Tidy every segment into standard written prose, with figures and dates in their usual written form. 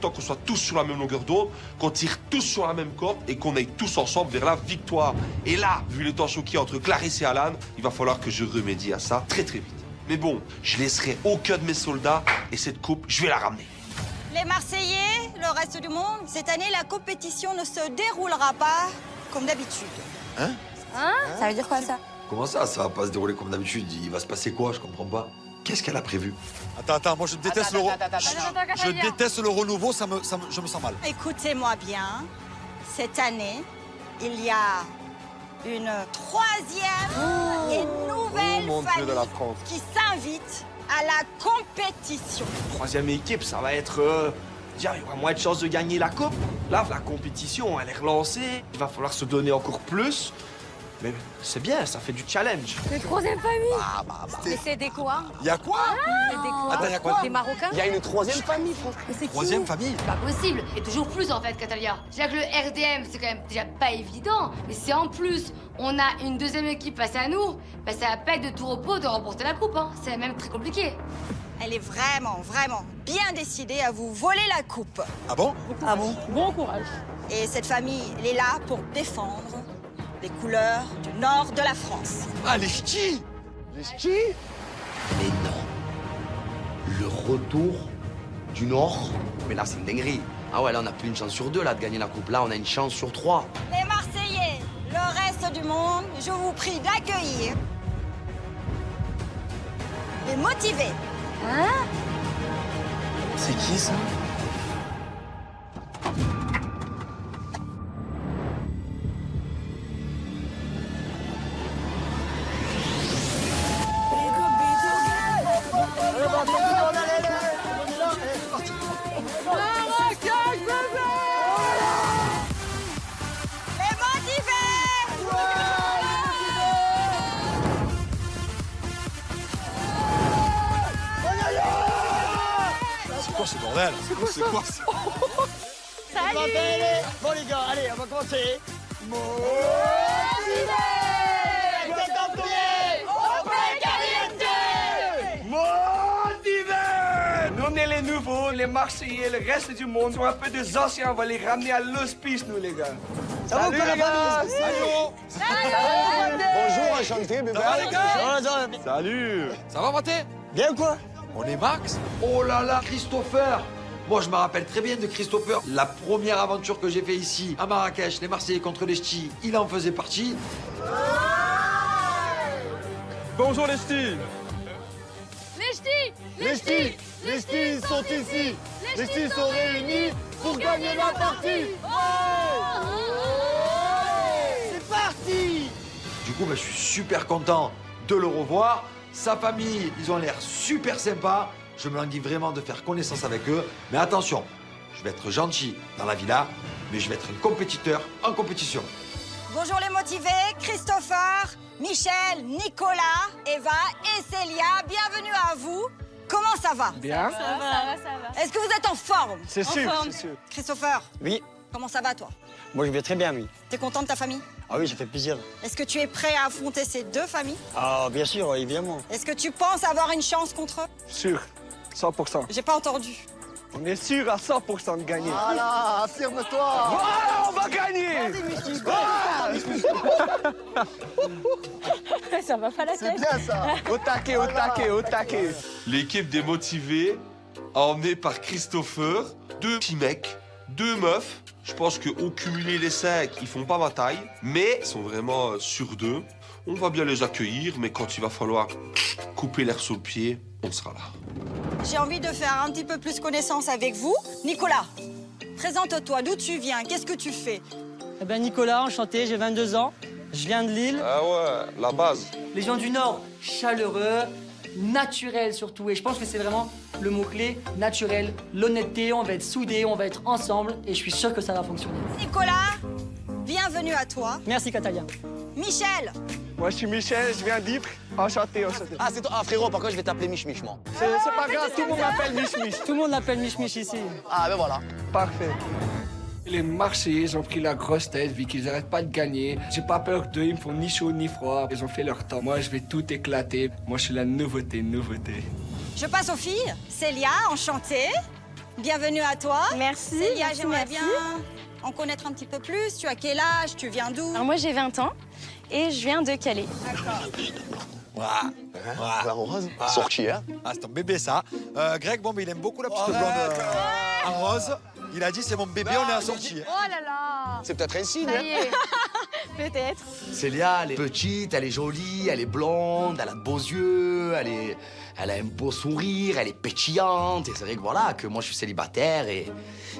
important qu'on soit tous sur la même longueur d'onde, qu'on tire tous sur la même corde et qu'on aille tous ensemble vers la victoire. Et là, vu les tensions qu'il y a entre Clarisse et Alan, il va falloir que je remédie à ça très très vite. Mais bon, je laisserai aucun de mes soldats et cette coupe, je vais la ramener. Les Marseillais, le reste du monde, cette année, la compétition ne se déroulera pas comme d'habitude. Hein? Ça veut dire quoi, ça? Comment ça va pas se dérouler comme d'habitude? Il va se passer quoi? Je comprends pas. Qu'est-ce qu'elle a prévu? Attends, moi je déteste le Je déteste le renouveau, je me sens mal. Écoutez-moi bien, cette année, il y a une troisième et nouvelle famille qui s'invite à la compétition. Troisième équipe, ça va être... il y aura moins de chances de gagner la coupe. Là, la compétition, elle est relancée. Il va falloir se donner encore plus. Mais c'est bien, ça fait du challenge. Le troisième famille. Mais c'est des quoi? Il y a quoi? C'est des quoi? Attends, il y a quoi? Des Marocains? Il y a une troisième famille, Mais c'est qui? Troisième famille? Pas possible. Et toujours plus en fait, Catalia. C'est-à-dire que le RDM, c'est quand même déjà pas évident. Mais si en plus, on a une deuxième équipe face à nous, bah ça va pas être de tout repos de remporter la coupe. Hein. C'est même très compliqué. Elle est vraiment, vraiment bien décidée à vous voler la coupe. Ah bon? Ah bon? Bon courage. Et cette famille, elle est là pour défendre les couleurs du nord de la France. Ah, les ch'tis! Les ch'tis? Mais non. Le retour du Nord. Mais là, c'est une dinguerie. Ah ouais, là, on n'a plus une chance sur 2 là, de gagner la coupe. Là, on a une chance sur 3. Les Marseillais, le reste du monde, je vous prie d'accueillir les motivés. C'est qui ça? Les motivés! C'est quoi ce bordel? C'est quoi ça? Bon les gars, allez, on va commencer. Nous, on est les nouveaux, les Marseillais, le reste du monde sont un peu des anciens. On va les ramener à l'hospice, nous, les gars. Salut, les gars! Bonjour, enchanté, bébé. Ça va, les gars? Salut! Ça va, Maté? Bien quoi? On est Max? Oh là là, Christopher! Moi, je me rappelle très bien de Christopher. La première aventure que j'ai fait ici, à Marrakech, les Marseillais contre les Ch'tis, il en faisait partie. Bonjour les ch'tis! Les ch'tis! Les ch'tis! Les ch'tis sont ici! Les ch'tis sont réunis pour gagner la partie! C'est parti! Du coup, je suis super content de le revoir. Sa famille, ils ont l'air super sympas. Je me languis vraiment de faire connaissance avec eux. Mais attention, je vais être gentil dans la villa, mais je vais être un compétiteur en compétition. Bonjour les motivés, Christopher, Michel, Nicolas, Eva et Célia, bienvenue à vous. Comment ça va? Bien? Ça va. Est-ce que vous êtes en forme? C'est sûr, forme. c'est sûr. Christopher, Oui, comment ça va toi? moi je vais très bien, oui. T'es content de ta famille? Ah oui, ça fait plaisir. Est-ce que tu es prêt à affronter ces deux familles? Ah, bien sûr, évidemment. Est-ce que tu penses avoir une chance contre eux? Sûr, 100%. J'ai pas entendu. On est sûr à 100% de gagner. Voilà, affirme-toi! Voilà, on va gagner! Ça va pas la C'est tête. bien ça! Au taquet, au taquet, au taquet. L'équipe des motivés, emmenée par Christopher, 2 petits mecs, 2 meufs. Je pense qu'au cumulé les 5, ils font pas ma taille, mais ils sont vraiment sur 2. On va bien les accueillir, mais quand il va falloir couper l'air sous le pied, on sera là. J'ai envie de faire un petit peu plus connaissance avec vous. Nicolas, présente-toi, d'où tu viens, qu'est-ce que tu fais? Eh ben Nicolas, enchanté, j'ai 22 ans. Je viens de Lille. Ah ouais, la base. Les gens du Nord, chaleureux, naturel surtout. Et je pense que c'est vraiment le mot-clé, naturel. L'honnêteté, on va être soudés, on va être ensemble. Et je suis sûr que ça va fonctionner. Nicolas, bienvenue à toi. Merci Catalia. Michel, Moi, je suis Michel, je viens d'Ypres. Enchanté, enchanté. Ah, c'est toi. Ah, frérot, par contre, je vais t'appeler Mich Mich, moi. C'est pas grave, tout le monde m'appelle Mich Mich. Tout le monde l'appelle Mich Mich ici. Ah, ben voilà. Parfait. Les Marseillais, ils ont pris la grosse tête vu qu'ils n'arrêtent pas de gagner. J'ai pas peur d'eux, ils me font ni chaud ni froid. Ils ont fait leur temps. Moi, je vais tout éclater. Moi, je suis la nouveauté. je passe aux filles. Célia, enchantée. bienvenue à toi. Merci. Célia, merci, j'aimerais merci. bien en connaître un petit peu plus. Tu as quel âge? Tu viens d'où? Alors moi j'ai 20 ans et je viens de Calais. La rose, sortie, hein. Ah, c'est ton bébé, ça. Greg, bon, mais il aime beaucoup la petite blonde en rose. Il a dit, c'est mon bébé, on est assorti. Oh là là. C'est peut-être un signe, Ça hein. y est. Peut-être. Célia, elle est petite, elle est jolie, elle est blonde, elle a de beaux yeux, elle a un beau sourire, elle est pétillante. Et c'est vrai que voilà, que moi je suis célibataire et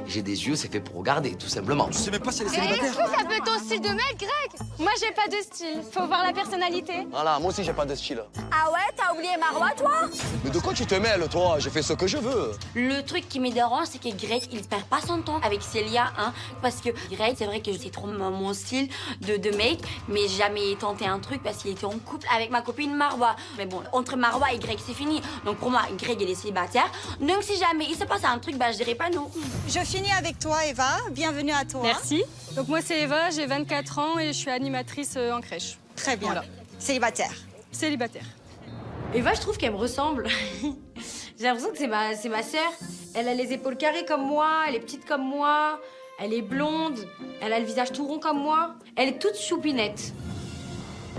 j'ai des yeux, c'est fait pour regarder, tout simplement. Je sais même pas si elle est Est-ce célibataire. que ça peut être ton style de mec, Greg? Moi j'ai pas de style. Faut voir la personnalité. Voilà, moi aussi j'ai pas de style. Ah ouais, t'as oublié Marois, toi? Mais de quoi tu te mêles, toi? J'ai fait ce que je veux. Le truc qui me dérange, c'est que Greg, il perd pas son temps avec Célia, hein. Parce que Greg, c'est vrai que c'est trop mon style de mec, mais j'ai jamais tenté un truc parce qu'il était en couple avec ma copine Marois. Mais bon, entre Marois et Greg, c'est fini. Donc pour moi, Greg, il est célibataire. Donc si jamais il se passe un truc, bah je dirais pas non. Je finis avec toi, Eva. Bienvenue à toi. Merci. Donc moi c'est Eva, j'ai 24 ans et je suis animatrice en crèche. Très bien. Voilà. Célibataire. Célibataire. Eva, je trouve qu'elle me ressemble. J'ai l'impression que c'est ma sœur. Elle a les épaules carrées comme moi, elle est petite comme moi, elle est blonde, elle a le visage tout rond comme moi. Elle est toute choupinette.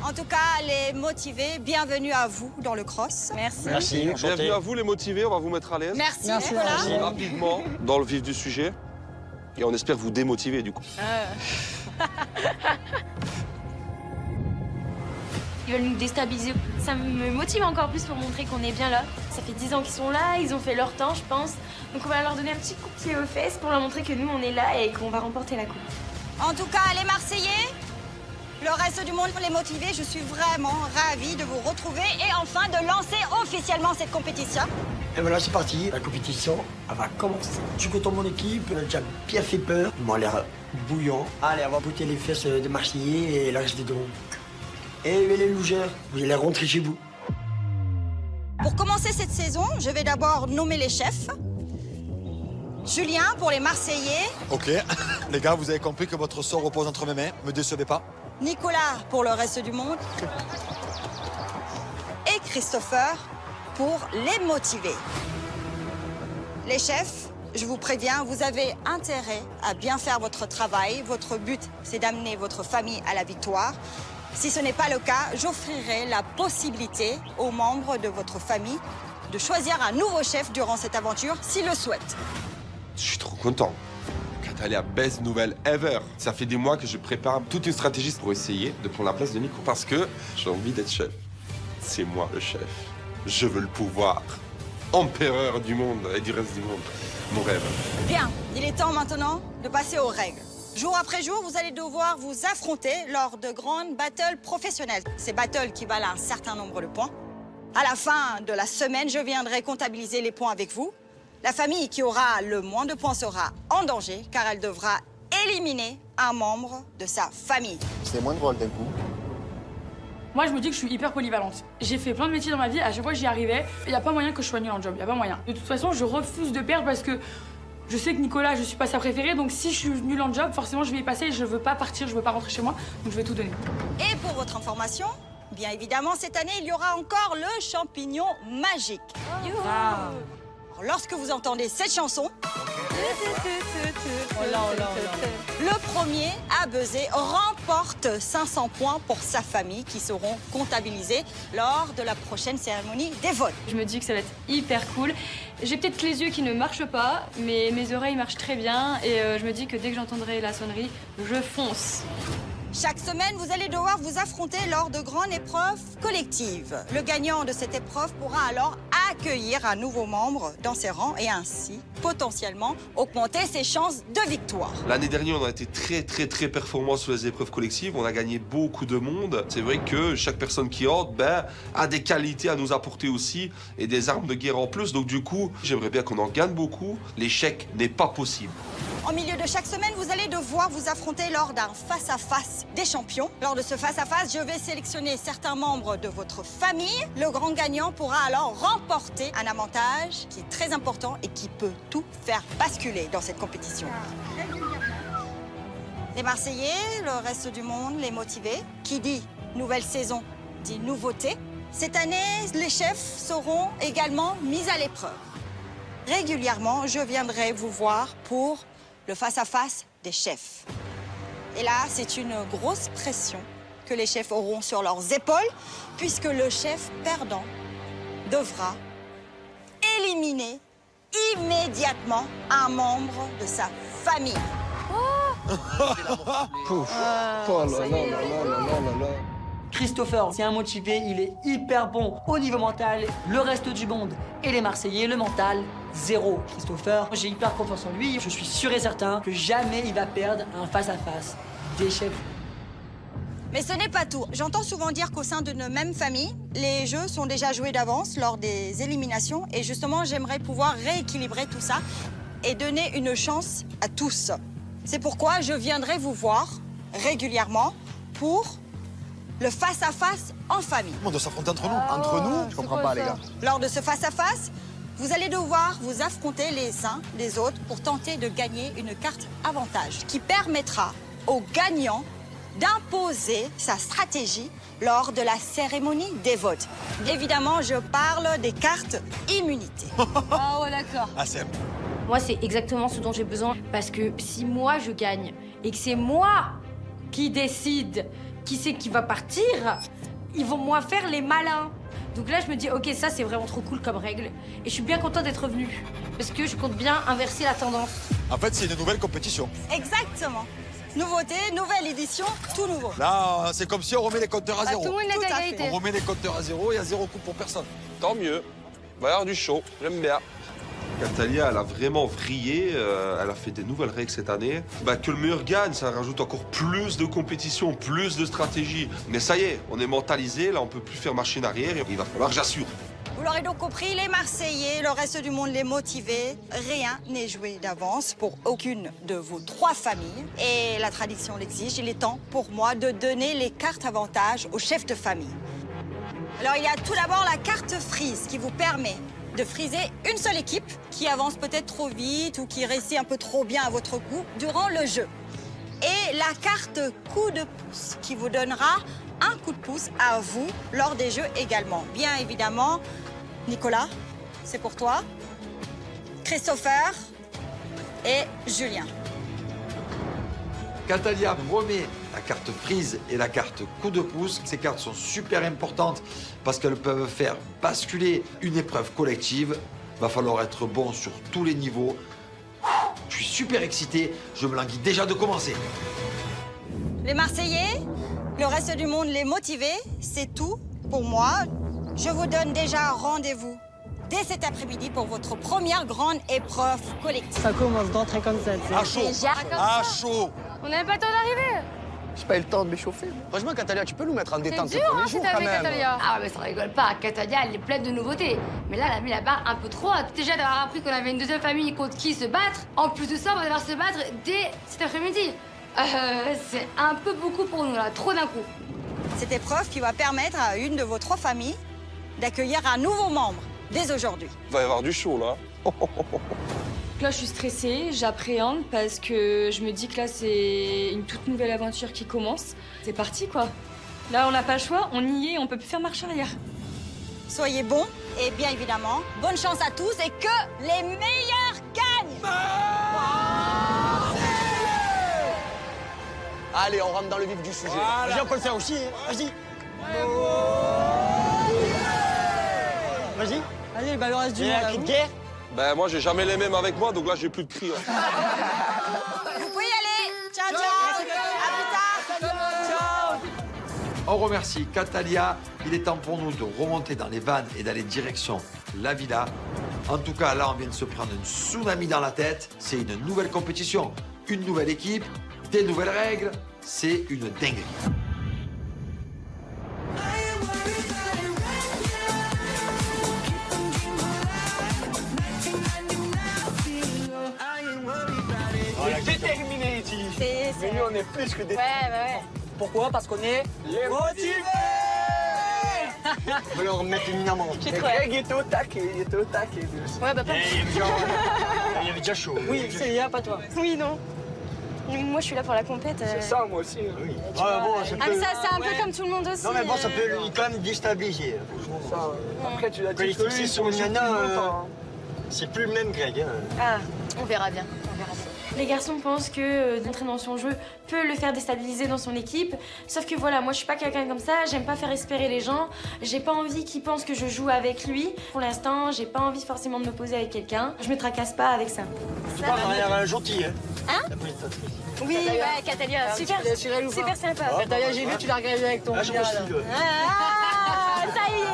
En tout cas, les motivés, bienvenue à vous dans le cross. Merci. Merci, Bienvenue à vous les motivés, on va vous mettre à l'aise. Merci, Merci, Nicolas. merci. Rapidement, dans le vif du sujet. Et on espère vous démotiver du coup. Ils veulent nous déstabiliser. Ça me motive encore plus pour montrer qu'on est bien là. Ça fait 10 ans qu'ils sont là, ils ont fait leur temps, je pense. Donc on va leur donner un petit coup de pied aux fesses pour leur montrer que nous, on est là et qu'on va remporter la coupe. En tout cas, les Marseillais, le reste du monde, les motivés, je suis vraiment ravie de vous retrouver et enfin de lancer officiellement cette compétition. Et voilà, c'est parti. La compétition, elle va commencer. Tu connais mon équipe, elle a déjà bien fait peur. Ils m'ont l'air bouillant. Allez, on va botter les fesses des Marseillais et le reste des deux. Et les losers, vous allez rentrer chez vous. Pour commencer cette saison, je vais d'abord nommer les chefs. Julien pour les Marseillais, Ok, les gars, vous avez compris que votre sort repose entre mes mains. Me décevez pas. Nicolas pour le reste du monde et Christopher pour les motivés. Les chefs, je vous préviens, vous avez intérêt à bien faire votre travail. Votre but, c'est d'amener votre famille à la victoire. Si ce n'est pas le cas, j'offrirai la possibilité aux membres de votre famille de choisir un nouveau chef durant cette aventure s'ils le souhaitent. Je suis trop content. Catalia, best nouvelle ever. Ça fait des mois que je prépare toute une stratégie pour essayer de prendre la place de Nico. Parce que j'ai envie d'être chef. C'est moi le chef. Je veux le pouvoir. Empereur du monde et du reste du monde. Mon rêve. Bien, il est temps maintenant de passer aux règles. Jour après jour, vous allez devoir vous affronter lors de grandes battles professionnelles. Ces battles qui valent un certain nombre de points. À la fin de la semaine, je viendrai comptabiliser les points avec vous. La famille qui aura le moins de points sera en danger car elle devra éliminer un membre de sa famille. C'est moins drôle d'un coup. Moi je me dis que je suis hyper polyvalente. J'ai fait plein de métiers dans ma vie, à chaque fois j'y arrivais. Il n'y a pas moyen que je sois nulle en job, il n'y a pas moyen. De toute façon, je refuse de perdre parce que je sais que Nicolas, je suis pas sa préférée, donc si je suis nulle en job, forcément je vais y passer et je veux pas partir, je veux pas rentrer chez moi, donc je vais tout donner. Et pour votre information, bien évidemment, cette année, il y aura encore le champignon magique. Alors, lorsque vous entendez cette chanson, le premier à buzzer remporte 500 points pour sa famille qui seront comptabilisés lors de la prochaine cérémonie des votes. Je me dis que ça va être hyper cool. J'ai peut-être que les yeux qui ne marchent pas, mais mes oreilles marchent très bien et je me dis que dès que j'entendrai la sonnerie, je fonce. Chaque semaine, vous allez devoir vous affronter lors de grandes épreuves collectives. Le gagnant de cette épreuve pourra alors accueillir un nouveau membre dans ses rangs et ainsi, potentiellement, augmenter ses chances de victoire. L'année dernière, on a été très performants sur les épreuves collectives. On a gagné beaucoup de monde. C'est vrai que chaque personne qui entre a des qualités à nous apporter aussi et des armes de guerre en plus. Donc du coup, j'aimerais bien qu'on en gagne beaucoup. L'échec n'est pas possible. En milieu de chaque semaine, vous allez devoir vous affronter lors d'un face-à-face des champions. Lors de ce face-à-face, je vais sélectionner certains membres de votre famille. Le grand gagnant pourra alors remporter un avantage qui est très important et qui peut tout faire basculer dans cette compétition. Les Marseillais, le reste du monde, les motivés. Qui dit nouvelle saison dit nouveauté. Cette année, les chefs seront également mis à l'épreuve. Régulièrement, je viendrai vous voir pour le face-à-face des chefs. Et là, c'est une grosse pression que les chefs auront sur leurs épaules, puisque le chef perdant devra éliminer immédiatement un membre de sa famille. Christopher, c'est un motivé, il est hyper bon au niveau mental. Le reste du monde et les Marseillais, le mental, zéro. Christopher, j'ai hyper confiance en lui. Je suis sûr et certain que jamais il va perdre un face-à-face des chefs. Mais ce n'est pas tout. J'entends souvent dire qu'au sein d'une même famille, les jeux sont déjà joués d'avance lors des éliminations. Et justement, j'aimerais pouvoir rééquilibrer tout ça et donner une chance à tous. C'est pourquoi je viendrai vous voir régulièrement pour le face-à-face en famille. On doit s'affronter entre nous. Entre nous? Je comprends pas, les gars. Lors de ce face-à-face, vous allez devoir vous affronter les uns les autres pour tenter de gagner une carte avantage qui permettra aux gagnants d'imposer sa stratégie lors de la cérémonie des votes. Évidemment, je parle des cartes immunité. Ah ouais, d'accord. Ah, c'est... Moi, c'est exactement ce dont j'ai besoin. Parce que si moi, je gagne et que c'est moi qui décide qui c'est qui va partir, ils vont moins faire les malins. Donc là, je me dis, ok, ça, c'est vraiment trop cool comme règle. Et je suis bien contente d'être revenue. Parce que je compte bien inverser la tendance. En fait, c'est une nouvelle compétition. Exactement. Nouveauté, nouvelle édition, tout nouveau. Là, c'est comme si on remet les compteurs à zéro. Tout le monde Tout est à à fait. égalité. On remet les compteurs à zéro, il y a 0 coup pour personne. Tant mieux. Va y avoir du show. J'aime bien. Catalia, elle a vraiment vrillé. Elle a fait des nouvelles règles cette année. Que le meilleur gagne, ça rajoute encore plus de compétition, plus de stratégie. Mais ça y est, on est mentalisé. Là, on peut plus faire machine arrière. Il va falloir que j'assure. Vous l'aurez donc compris, les Marseillais, le reste du monde, les motivés, rien n'est joué d'avance pour aucune de vos 3 familles. Et la tradition l'exige, il est temps pour moi de donner les cartes avantages aux chefs de famille. Alors, il y a tout d'abord la carte freeze qui vous permet de friser une seule équipe qui avance peut-être trop vite ou qui réussit un peu trop bien à votre goût durant le jeu. Et la carte coup de pouce qui vous donnera un coup de pouce à vous lors des jeux également. Bien évidemment, Nicolas, c'est pour toi. Christopher et Julien. Catalia remet la carte freeze et la carte coup de pouce. Ces cartes sont super importantes parce qu'elles peuvent faire basculer une épreuve collective. Va falloir être bon sur tous les niveaux. Je suis super excité, je me languis déjà de commencer. Les Marseillais, le reste du monde, les motivés, c'est tout pour moi. Je vous donne déjà rendez-vous dès cet après-midi pour votre première grande épreuve collective. Ça commence d'entrer comme ça. À chaud. Déjà comme À ça. chaud. On n'a même pas le temps d'arriver. J'ai pas eu le temps de m'échauffer. Franchement, Catalia, tu peux nous mettre en C'est détente dur, les hein, premiers cette jours, quand avec même. Catalia. Ah, mais ça rigole pas. Catalia, elle est pleine de nouveautés. Mais là, elle a mis la barre un peu trop haute. Déjà d'avoir appris qu'on avait une deuxième famille contre qui se battre. En plus de ça, on va devoir se battre dès cet après-midi. C'est un peu beaucoup pour nous, là. Trop d'un coup. Cette épreuve qui va permettre à une de vos 3 familles d'accueillir un nouveau membre dès aujourd'hui. Il va y avoir du show, là. Là, je suis stressée, j'appréhende parce que je me dis que là, c'est une toute nouvelle aventure qui commence. C'est parti, quoi. Là, on n'a pas le choix, on y est, on peut plus faire marche arrière. Soyez bons et bien évidemment, bonne chance à tous et que les meilleurs gagnent. Allez, on rentre dans le vif du sujet. Vas-y, on peut le faire aussi. Hein. Vas-y. Vas-y. Allez, bah le reste du Il y monde. a un à cri de vous. guerre. Ben, moi, j'ai jamais les mêmes avec moi, donc là, j'ai plus de cris. Hein. Vous pouvez y aller. Ciao, ciao. À plus tard. On remercie Catalia. Il est temps pour nous de remonter dans les vannes et d'aller direction la villa. En tout cas, là, on vient de se prendre un tsunami dans la tête. C'est une nouvelle compétition, une nouvelle équipe, des nouvelles règles. C'est une dinguerie. On est déterminés ici. Mais nous, on est plus que des... Ouais. Pourquoi? Parce qu'on est Les motivés. On va leur remettre éminemment. Greg était au taquet, il était au taquet. Ouais, bah pas. Il y avait déjà chaud. Oui, Célia, pas toi. Oui, non. Moi, je suis là pour la compète. C'est ça, moi aussi. Oui. Ah, bon, ça Ah, peut... mais ça, c'est un peu comme tout le monde aussi. Non, mais bon, ça peut quand même déstabiliser. Ça, après, tu l'as dit que lui, sur le nana, C'est plus le même Greg. Hein. Ah, on verra bien. On verra bien. Les garçons pensent que d'entrer dans son jeu peut le faire déstabiliser dans son équipe. Sauf que voilà, moi je suis pas quelqu'un comme ça, j'aime pas faire espérer les gens. J'ai pas envie qu'ils pensent que je joue avec lui. Pour l'instant, j'ai pas envie forcément de me poser avec quelqu'un. Je me tracasse pas avec ça. Tu parles à l'air gentil, hein. Hein? La présentatrice. Oui, ouais, Catalia, super, super sympa. Catalia, j'ai vu, tu l'as regardé avec ton regard, là. Ah, ça y est!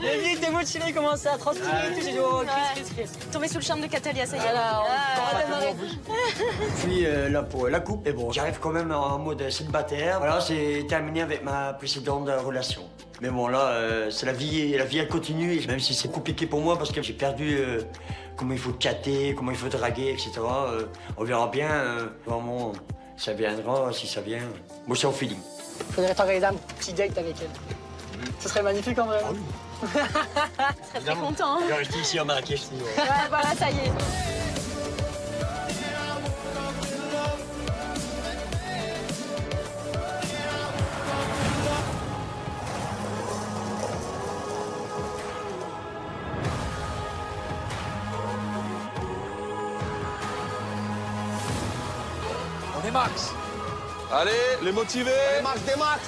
Le vite, t'es motivé, il commence à transpirer et tout. J'ai dit, oh, Chris. Tombé sous le charme de Catalia, ça y est. Voilà, on va démarrer. Puis là pour la coupe, mais bon, j'arrive quand même en mode célibataire. Voilà, c'est terminé avec ma précédente relation. Mais bon, là, c'est la vie elle continue, et même si c'est compliqué pour moi parce que j'ai perdu comment il faut chatter, comment il faut draguer, etc. On verra bien, vraiment, ça viendra, si ça vient. Moi, c'est au feeling. Faudrait t'organiser un petit date avec elle. Ce serait magnifique en vrai. Ah oui. Je serais très content. Je vais rester ici à Marrakech. Ouais, voilà, ça y est. On est max. Allez, les motivés. Allez, Max, des Max.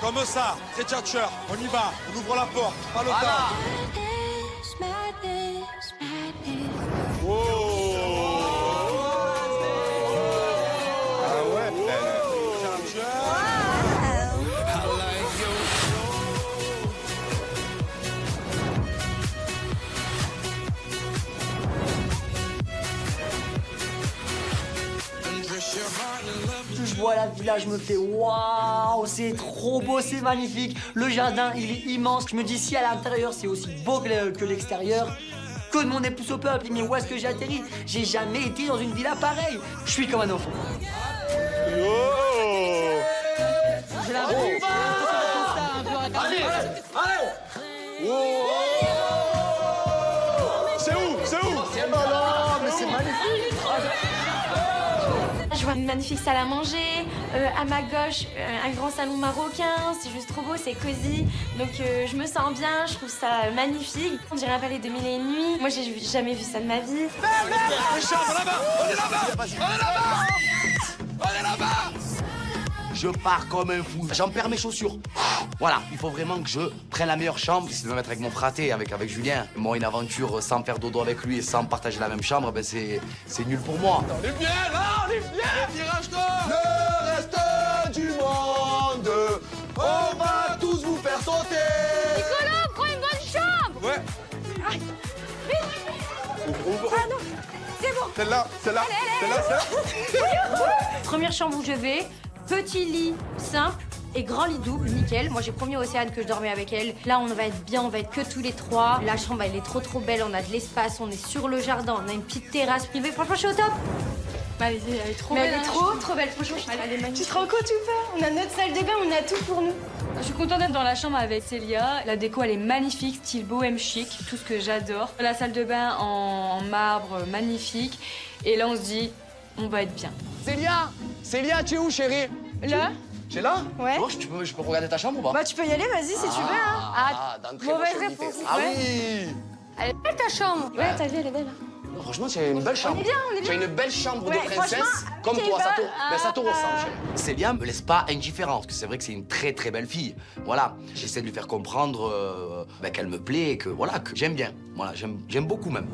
Comme ça, c'est tchatcher. On y va, on ouvre la porte. Pas le temps. Ah ouais, Je vois la villa, je me fais waouh, c'est trop beau, c'est magnifique. Le jardin, il est immense. Je me dis si à l'intérieur c'est aussi beau que l'extérieur, que de monde est plus au peuple. Mais où est-ce que j'ai atterri? J'ai jamais été dans une villa pareille. Je suis comme un enfant. J'ai la C'est où? C'est où? Mais c'est magnifique. Je vois une magnifique salle à manger, à ma gauche un grand salon marocain, c'est juste trop beau, c'est cosy, donc je me sens bien, je trouve ça magnifique. On dirait un palais de mille et une nuits, moi j'ai jamais vu ça de ma vie. Les chambres là-bas. On est là-bas. On est là-bas. On est là-bas. Je pars comme un fou. J'en perds mes chaussures. Voilà, il faut vraiment que je prenne la meilleure chambre. C'est de me mettre avec mon fraté, avec Julien. Moi, une aventure sans faire dodo avec lui et sans partager la même chambre, ben c'est nul pour moi. On est bien là, on est bien. Le tirage d'or. Le reste du monde. On va tous vous faire sauter. Nicolas, prends une bonne chambre. Ouais. Ah non, c'est bon. Celle-là, celle-là, celle-là, celle-là. Première chambre où je vais, petit lit simple et grand lit double, nickel. Moi j'ai promis à Océane que je dormais avec elle. Là on va être bien, on va être que tous les trois. La chambre elle est trop belle, on a de l'espace, on est sur le jardin, on a une petite terrasse privée. Franchement je suis au top. Elle est trop belle. Elle est trop belle, franchement elle est magnifique. Tu te rends compte ou pas? On a notre salle de bain, on a tout pour nous. Je suis contente d'être dans la chambre avec Célia. La déco elle est magnifique, style bohème chic, tout ce que j'adore. La salle de bain en marbre magnifique. Et là on se dit, on va être bien. Célia, tu es où, chérie? Là? C'est là? Ouais. Oh, je peux regarder ta chambre ou pas? Bah tu peux y aller, vas-y si tu veux. Hein. Ah, dans très mauvaise bonne réponse. Ah Ouais. oui. Elle est belle ta chambre. Ouais, ta vie elle est belle. Non, franchement, tu as une belle chambre. On est bien, on est Tu as bien. une belle chambre Ouais, de princesse, franchement, comme t'es toi. pas- Ça te ressemble, chérie. Célia me laisse pas indifférent, parce que c'est vrai que c'est une très belle fille. Voilà, j'essaie de lui faire comprendre qu'elle me plaît, et que voilà, que j'aime bien. Voilà, j'aime beaucoup même.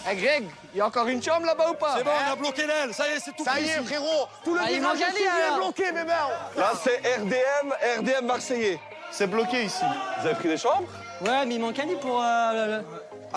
Hey Greg, il y a encore une chambre là-bas ou pas? C'est bon, on a bloqué l'aile. Ça y est, c'est tout Ça fini y est, ici. frérot. Tout le il village manque un lit, est alors. bloqué, mes mères. Là, c'est RDM Marseillais. C'est bloqué ici. Vous avez pris des chambres? Ouais, mais il manque un lit pour Ah,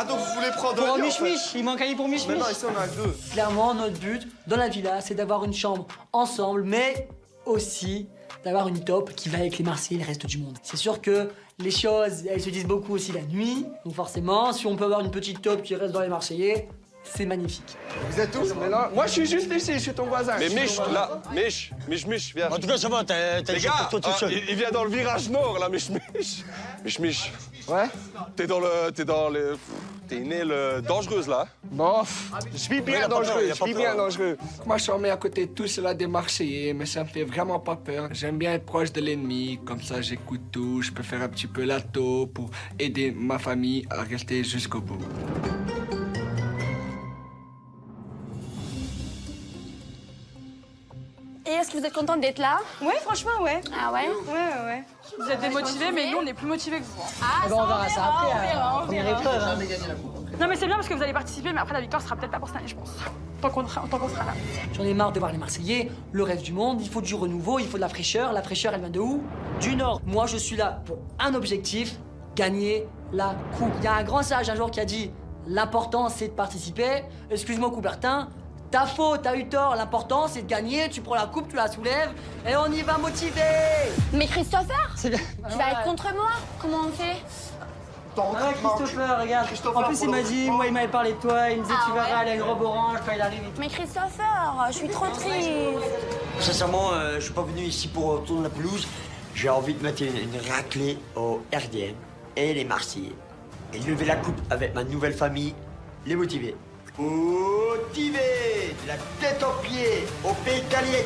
donc vous voulez prendre pour un lit, en Mich-Mich. fait. Il manque un lit pour Mais Mich-Mich. non, ici, on a deux. Clairement, notre but dans la villa, c'est d'avoir une chambre ensemble, mais aussi d'avoir une top qui va avec les Marseillais et le reste du monde. C'est sûr que les choses, elles se disent beaucoup aussi la nuit, donc forcément, si on peut avoir une petite top qui reste dans les Marseillais, c'est magnifique. Vous êtes tous? Mais non, moi je suis juste ici, je suis ton voisin. Mais Je suis Mich, ton voisin. là, Mich, viens. En tout cas, ça va, t'as Les le jeu gars, pour toi tout seul. il vient dans le virage nord, là, Mich. Mich. Ouais? T'es dans le... T'es une aile dangereuse, là. Bon, je suis bien dangereux, je suis bien dangereux. Moi, je suis mis à côté de tout cela des Marseillais, mais ça me fait vraiment pas peur. J'aime bien être proche de l'ennemi, comme ça j'écoute tout, je peux faire un petit peu la taupe pour aider ma famille à rester jusqu'au bout. Et est-ce que vous êtes contente d'être là? Ouais, franchement, ouais. Ah ouais? Ouais. Vous êtes démotivés, mais nous, on est plus motivés que vous. Ah, on verra ça après, on première verra. épreuve. Hein. Non, mais c'est bien parce que vous allez participer, mais après, la victoire sera peut-être pas pour cette année, je pense. Tant qu'on sera là. J'en ai marre de voir les Marseillais, le reste du monde, il faut du renouveau, il faut de la fraîcheur. La fraîcheur, elle vient de où? Du Nord. Moi, je suis là pour un objectif, gagner la coupe. Il y a un grand sage un jour qui a dit, l'important, c'est de participer. Excuse-moi, Coubertin, t'as faux, t'as eu tort. L'important, c'est de gagner, tu prends la coupe, tu la soulèves, et on y va motivé. Mais Christopher, C'est bien. tu vas être contre moi? Comment on fait? Ouais, Christopher, regarde. En plus, il m'a dit, moi, il m'avait parlé de toi, il me disait, tu verras, elle a une robe orange quand il arrive. Mais Christopher, je suis trop triste. Sincèrement, je suis pas venu ici pour tourner la pelouse. J'ai envie de mettre une raclée au RDM et les Marseillais. Et lever la coupe avec ma nouvelle famille, les motiver. Motiver! La tête aux pieds, au pays caliente!